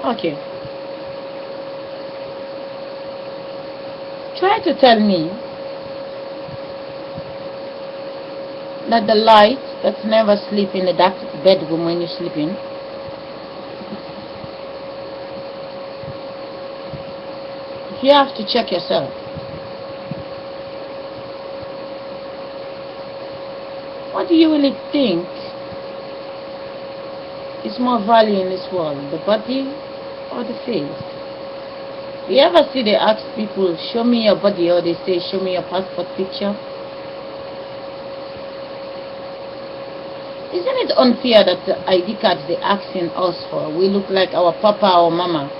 Okay. Try to tell me that the light that's never sleep in the dark bedroom when you're sleeping, you have to check yourself. What do you really think is more value in this world, the body or the face? You ever see they ask people, show me your body, or they say, show me your passport picture? Isn't it unfair that the ID cards they're asking us for, we look like our papa or mama?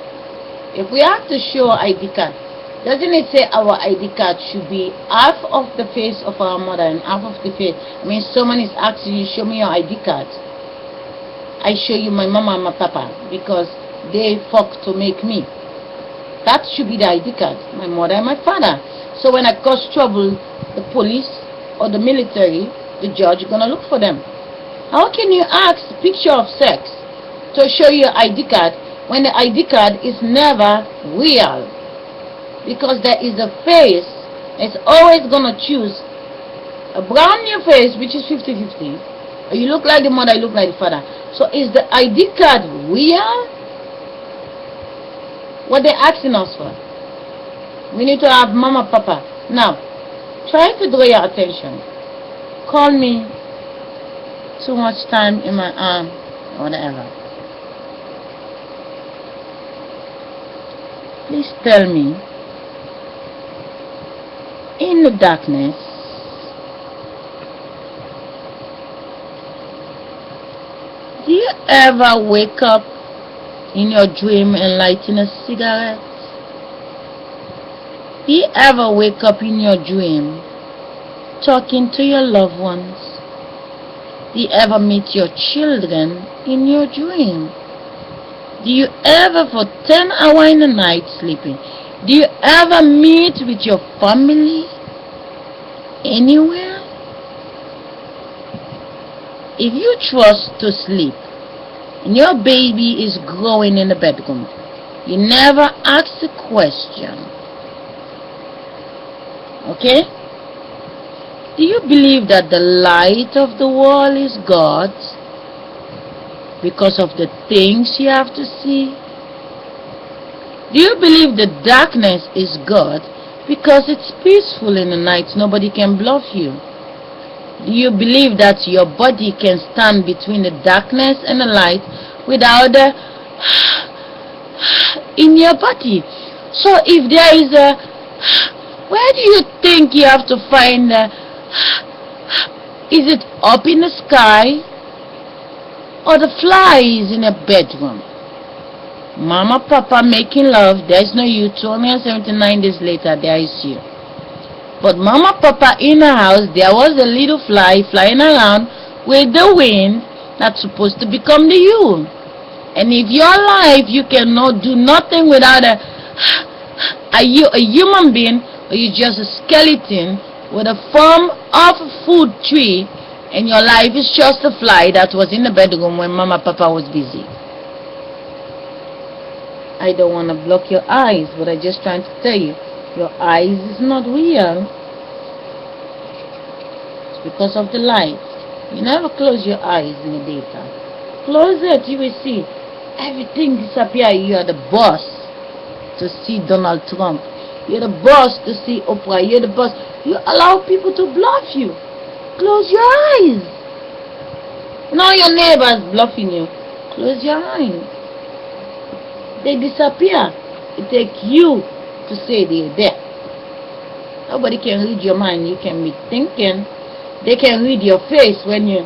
If we have to show ID card, doesn't it say our ID card should be half of the face of our mother and half of the face? I mean, someone is asking you, show me your ID card. I show you my mama and my papa because they fuck to make me. That should be the ID card, my mother and my father. So when I cause trouble, the police or the military, the judge, gonna look for them. How can you ask picture of sex to show you your ID card when the ID card is never real? Because there is a face that's always gonna choose a brand new face, which is 50-50. Or you look like the mother, you look like the father. So is the ID card real? What they're asking us for? We need to have mama, papa. Now, try to draw your attention. Call me too much time in my arm or whatever. Please tell me, in the darkness, do you ever wake up in your dream and lighting a cigarette? Do you ever wake up in your dream talking to your loved ones? Do you ever meet your children in your dream? Do you ever for 10 hours in the night sleeping? Do you ever meet with your family anywhere? If you trust to sleep and your baby is growing in the bedroom, you never ask the question. Okay? Do you believe that the light of the world is God because of the things you have to see? Do you believe the darkness is God because it's peaceful in the night, nobody can bluff you? Do you believe that your body can stand between the darkness and the light without the in your body? So if there is a, where do you think you have to find the, is it up in the sky or the flies in a bedroom? Mama, papa making love, there is no you. 279 days later, there is you. But mama, papa in the house, there was a little fly flying around with the wind that's supposed to become the you. And if your life, you cannot do nothing without are you a human being, or you just a skeleton with a form of a food tree, and your life is just a fly that was in the bedroom when mama, papa was busy? I don't want to block your eyes, but I'm just trying to tell you, your eyes is not real. It's because of the light. You never close your eyes in the daytime. Close it, you will see everything disappear. You are the boss to see Donald Trump. You're the boss to see Oprah. You're the boss. You allow people to bluff you. Close your eyes. Now your neighbors bluffing you. Close your eyes. They disappear. It takes you to say they're there. Nobody can read your mind. You can be thinking. They can read your face when you.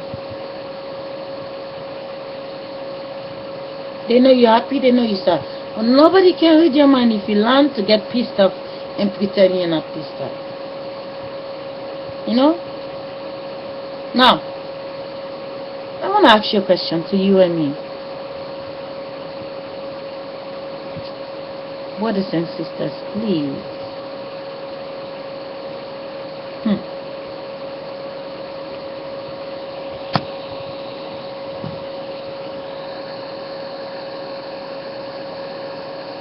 They know you're happy. They know you're sad. But nobody can read your mind if you learn to get pissed off and pretend you're not pissed off. You know? Now, I want to ask you a question to you and me. Brothers and sisters, please.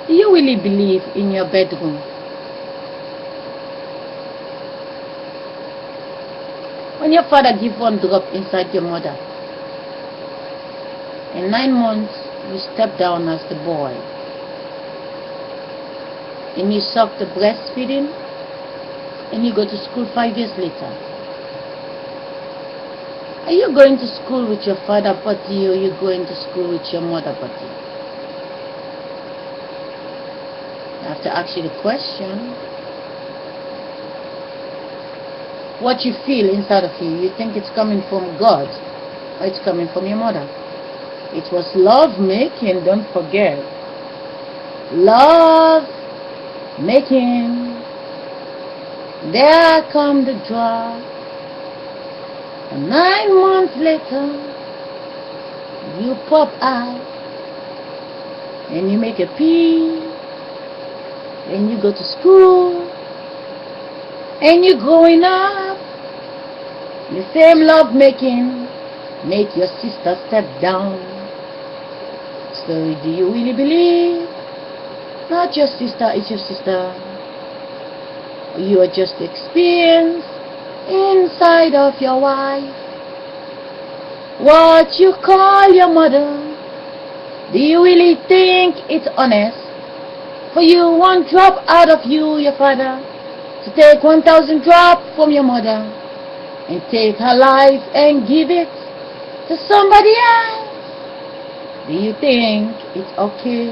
Do you really believe in your bedroom? When your father give one drop inside your mother, in 9 months you step down as the boy, and you suck the breastfeeding, and you go to school 5 years later. Are you going to school with your father body, or are you going to school with your mother body? I have to ask you the question. What you feel inside of you think it's coming from God, or it's coming from your mother? It was love making, don't forget. Love making. There come the drop. And 9 months later, you pop out, and you make a pee, and you go to school, and you're growing up. The same love making make your sister step down. So do you really believe not your sister is your sister? You are just experienced inside of your wife. What you call your mother, do you really think it's honest for you one drop out of you, your father, to take 1,000 drop from your mother and take her life and give it to somebody else? Do you think it's okay?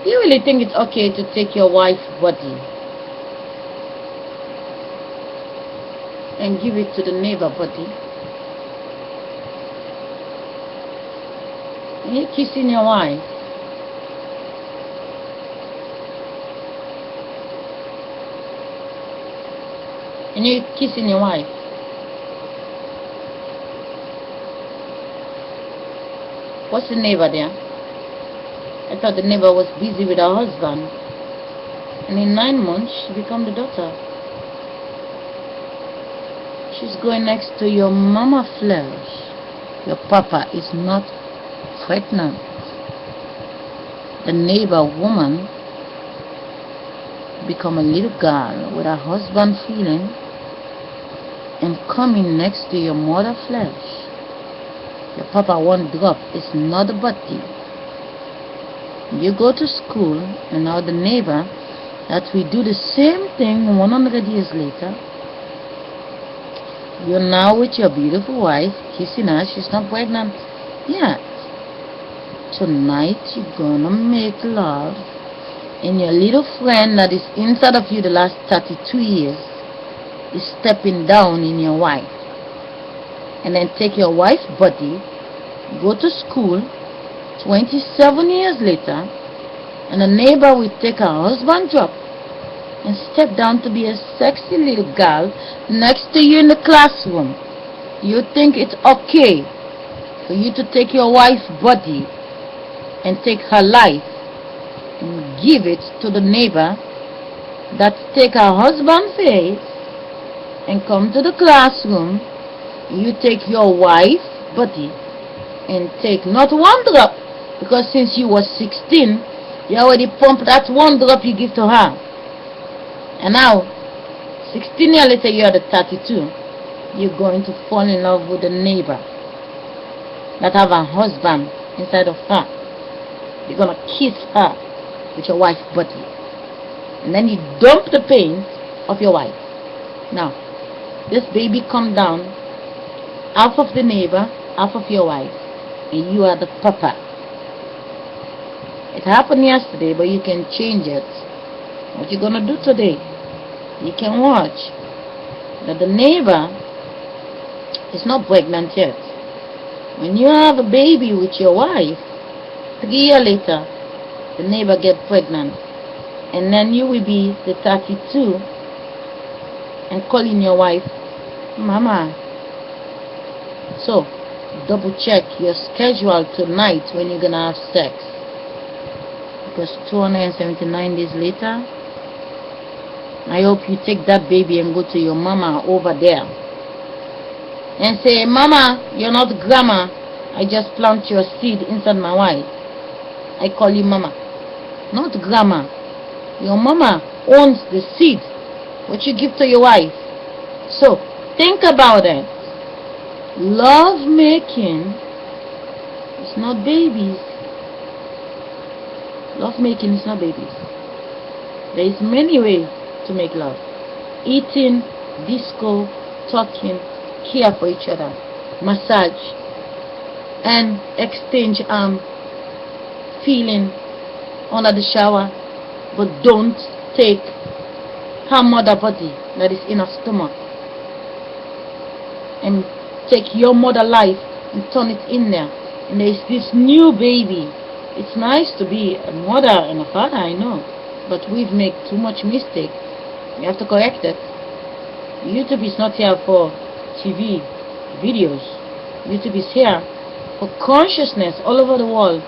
Do you really think it's okay to take your wife's body and give it to the neighbor body? And you're kissing your wife. And you're kissing your wife. What's the neighbor there? I thought the neighbor was busy with her husband. And in 9 months, she became the daughter. She's going next to your mama flesh. Your papa is not pregnant. The neighbor woman become a little girl with her husband feeling and coming next to your mother flesh. Your papa one drop is not a body. You go to school, and now the neighbor that we do the same thing 100 years later, you're now with your beautiful wife kissing her. She's not pregnant yet. Tonight you're gonna make love, and your little friend that is inside of you the last 32 years is stepping down in your wife. And then take your wife's body, go to school 27 years later, and the neighbor will take her husband drop and step down to be a sexy little girl next to you in the classroom. You think it's okay for you to take your wife's body and take her life and give it to the neighbor that take her husband's face and come to the classroom? You take your wife's body and take not one drop, because since you was 16, you already pumped that one drop you give to her. And now, 16 years later, you're the 32. You're going to fall in love with the neighbor that have a husband inside of her. You're going to kiss her with your wife's body. And then you dump the pain of your wife. Now, this baby come down, half of the neighbor, half of your wife, and you are the papa. It happened yesterday, but you can change it. What you gonna do today? You can watch that the neighbor is not pregnant yet. When you have a baby with your wife, 3 years later, the neighbor get pregnant, and then you will be the 32 and calling your wife mama. So double check your schedule tonight when you're gonna have sex, because 279 days later, I hope you take that baby and go to your mama over there and say, mama, you're not grandma, I just plant your seed inside my wife. I call you mama, not grandma. Your mama owns the seed what you give to your wife. So think about it. Love making is not babies. Love making is not babies. There is many ways to make love. Eating, disco, talking, care for each other, massage, and exchange feeling under the shower. But don't take her mother body that is in her stomach and take your mother life and turn it in there. And there's this new baby. It's nice to be a mother and a father, I know, but we've made too much mistake. We have to correct it. YouTube is not here for TV videos. YouTube is here for consciousness all over the world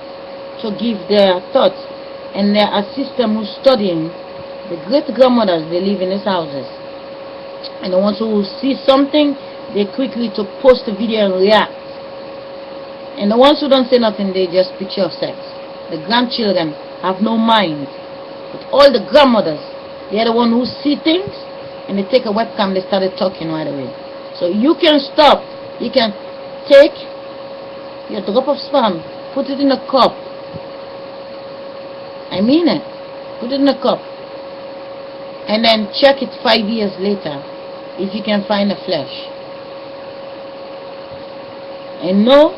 to give their thoughts, and there are system who's studying the great grandmothers they live in these houses, and the ones who see something they quickly to post a video and react, and the ones who don't say nothing they just picture of sex. The grandchildren have no mind, but all the grandmothers, they are the one who see things and they take a webcam, they started talking right away. So you can stop. You can take your drop of sperm, put it in a cup. I mean it. Put it in a cup and then check it 5 years later if you can find the flesh. And know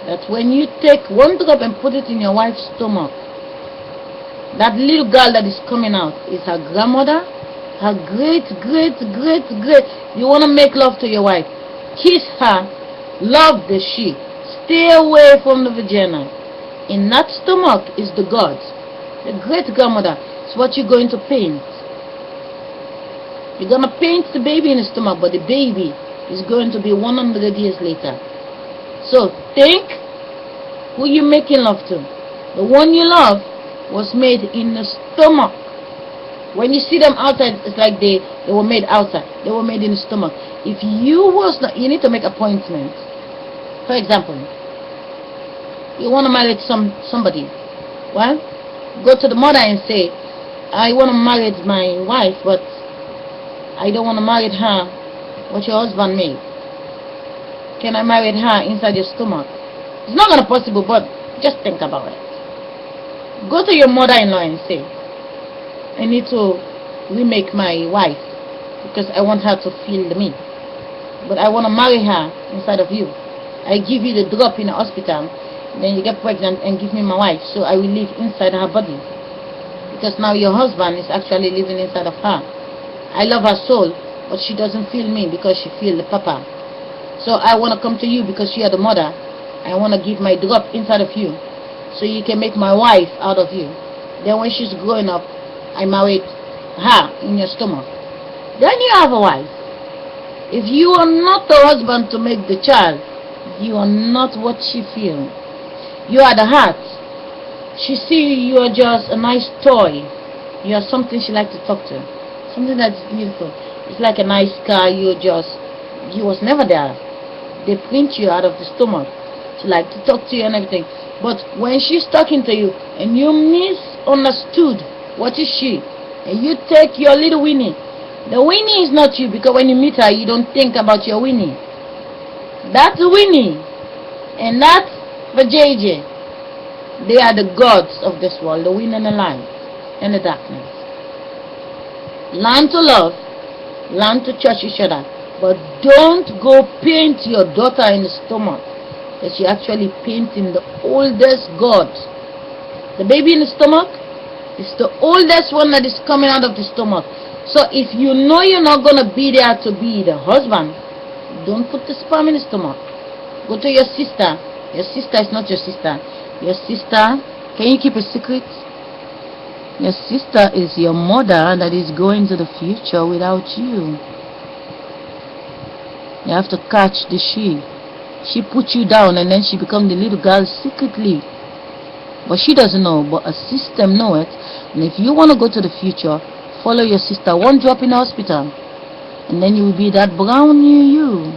that when you take one drop and put it in your wife's stomach, that little girl that is coming out is her grandmother, her great. You want to make love to your wife, kiss her, love the she, stay away from the vagina. In that stomach is the gods. The great grandmother is what you're going to paint. You're going to paint the baby in the stomach, but the baby is going to be 100 years later. So think who you're making love to. The one you love was made in the stomach. When you see them outside, it's like they were made outside. They were made in the stomach. If you was not, you need to make appointments. For example, you want to marry somebody. Well, go to the mother and say, I want to marry my wife, but I don't want to marry her what your husband made. Can I marry her inside your stomach? It's not going to be possible, but just think about it. Go to your mother-in-law and say, I need to remake my wife because I want her to feel me, but I want to marry her inside of you. I give you the drop in the hospital, then you get pregnant and give me my wife, so I will live inside her body, because now your husband is actually living inside of her. I love her soul, but she doesn't feel me because she feels the papa. So I want to come to you because you are the mother. I want to give my drop inside of you so you can make my wife out of you. Then when she's growing up, I married her in your stomach. Then you have a wife. If you are not the husband to make the child, you are not what she feels. You are the heart. She see you are just a nice toy. You are something she likes to talk to. Something that's beautiful. It's like a nice car. You was never there. They print you out of the stomach. She like to talk to you and everything. But when she's talking to you and you misunderstood what is she, and you take your little Winnie, the Winnie is not you, because when you meet her you don't think about your Winnie. That's Winnie and that's Vajayjay. They are the gods of this world, the wind and the light and the darkness. Learn to love, learn to trust each other, but don't go paint your daughter in the stomach, because you're actually painting the oldest god. The baby in the stomach is the oldest one that is coming out of the stomach. So if you know you're not going to be there to be the husband, don't put the sperm in the stomach. Go to your sister. Your sister is not your sister. Your sister, can you keep a secret? Your sister is your mother that is going to the future without you. You have to catch the she. She puts you down and then she becomes the little girl secretly. But she doesn't know, but a system knows it. And if you want to go to the future, follow your sister. One drop in the hospital, and then you will be that brown new you.